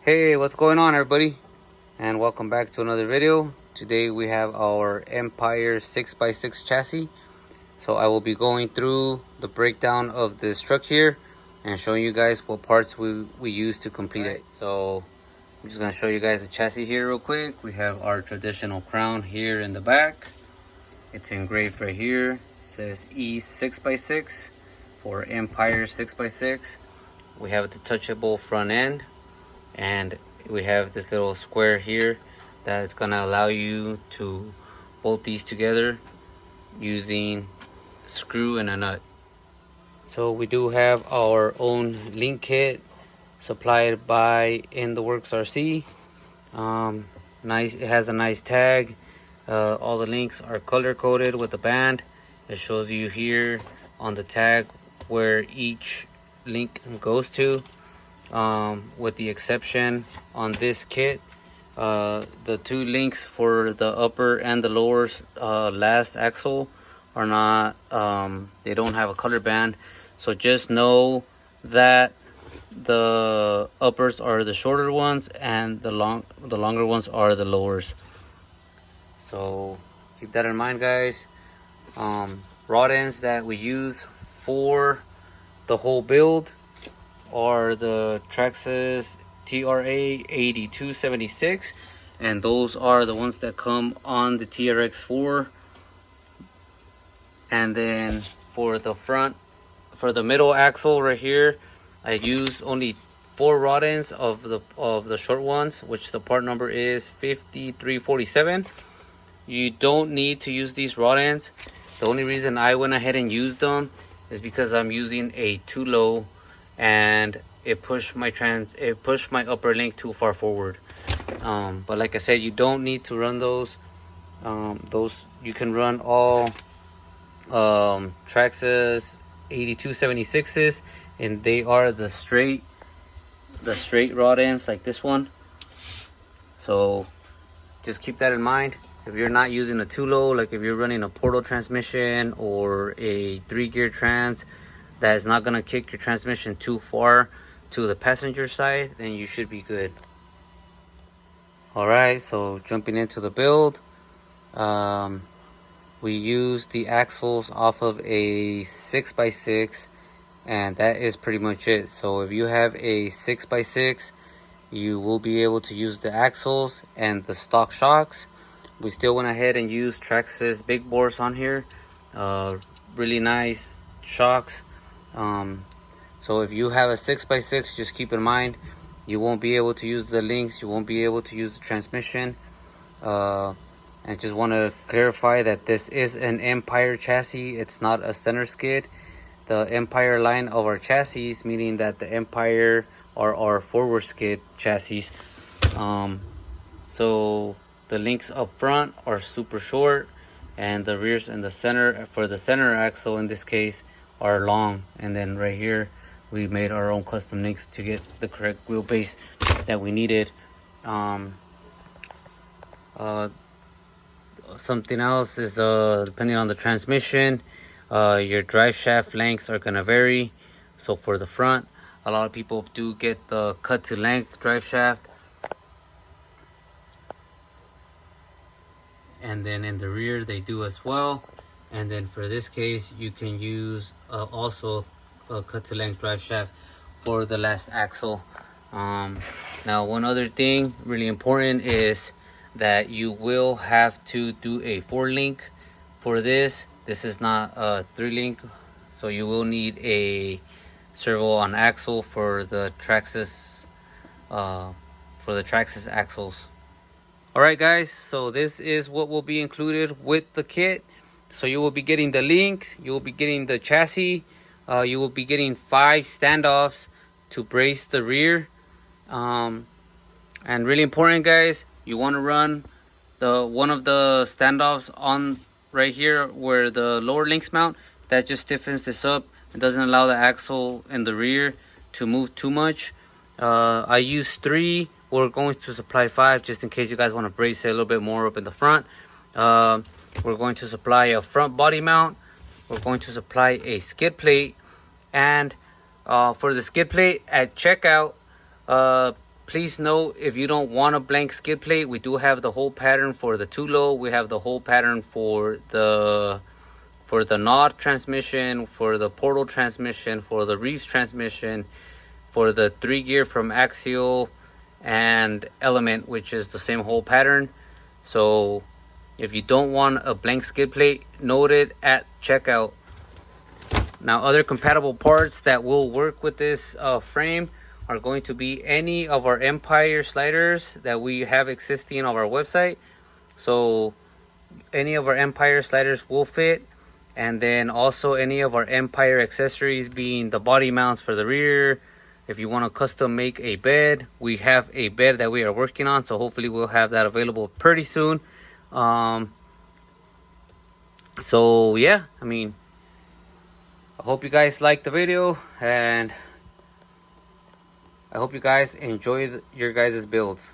Hey, what's going on, everybody? And welcome back to another video. Today we have our Empire 6x6 chassis. So I will be going through the breakdown of this truck here and showing you guys what parts we use to complete it. So I'm just going to show you guys the chassis here real quick. We have our traditional crown here in the back. It's engraved right here. It says E6x6 for Empire 6x6. We have the touchable front end. And we have this little square here that's gonna allow you to bolt these together using a screw and a nut. So we do have our own link kit supplied by In the Works RC. Nice, it has a nice tag. All the links are color coded with a band. It shows you here on the tag where each link goes to. With the exception on this kit, the two links for the upper and the lower last axle are not, they don't have a color band. So just know that the uppers are the shorter ones and the longer ones are the lowers. So keep that in mind, guys. Rod ends that we use for the whole build are the Traxxas TRA 8276, and those are the ones that come on the TRX4. And then for the front, for the middle axle right here, I used only 4 rod ends of the short ones, which the part number is 5347. You don't need to use these rod ends. The only reason I went ahead and used them is because I'm using a too low, and it pushed my upper link too far forward. But like I said, you don't need to run those. Those you can run all Traxxas 8276s, and they are the straight rod ends like this one. So just keep that in mind. If you're not using a too low, like if you're running a portal transmission or a 3-gear trans that is not going to kick your transmission too far to the passenger side, then you should be good. Alright, so jumping into the build, we use the axles off of a 6x6, and that is pretty much it. So if you have a 6x6, you will be able to use the axles and the stock shocks. We still went ahead and used Traxxas big bores on here. Really nice shocks. So if you have a 6x6, just keep in mind you won't be able to use the links, you won't be able to use the transmission. And just want to clarify that this is an Empire chassis, it's not a center skid. The Empire line of our chassis, meaning that the Empire are our forward skid chassis. So the links up front are super short, and the rears and the center, for the center axle in this case, are long. And then right here we made our own custom links to get the correct wheelbase that we needed. Something else is depending on the transmission, your drive shaft lengths are gonna vary. So for the front, a lot of people do get the cut to length drive shaft, and then in the rear they do as well. And then for this case, you can use also a cut to length drive shaft for the last axle. Now one other thing really important is that you will have to do a 4-link for this. This is not a 3-link, so you will need a servo on axle for the Traxxas axles. Alright guys, so this is what will be included with the kit. So you will be getting the links, you will be getting the chassis, you will be getting 5 standoffs to brace the rear. And really important, guys, you want to run one of the standoffs on right here where the lower links mount. That just stiffens this up. It doesn't allow the axle in the rear to move too much. I used 3. We're going to supply 5 just in case you guys want to brace it a little bit more up in the front. We're going to supply a front body mount. We're going to supply a skid plate. And for the skid plate at checkout, please note, if you don't want a blank skid plate, we do have the whole pattern for the 2-low. We have the whole pattern for the Nod transmission, for the Portal transmission, for the Reeves transmission, for the 3-gear from Axial and Element, which is the same whole pattern. So if you don't want a blank skid plate, note it at checkout. Now, other compatible parts that will work with this frame are going to be any of our Empire sliders that we have existing on our website. So any of our Empire sliders will fit, and then also any of our Empire accessories, being the body mounts for the rear. If you want to custom make a bed, we have a bed that we are working on, so hopefully we'll have that available pretty soon. So yeah, I mean, I hope you guys liked the video, and I hope you guys enjoy your guys' builds.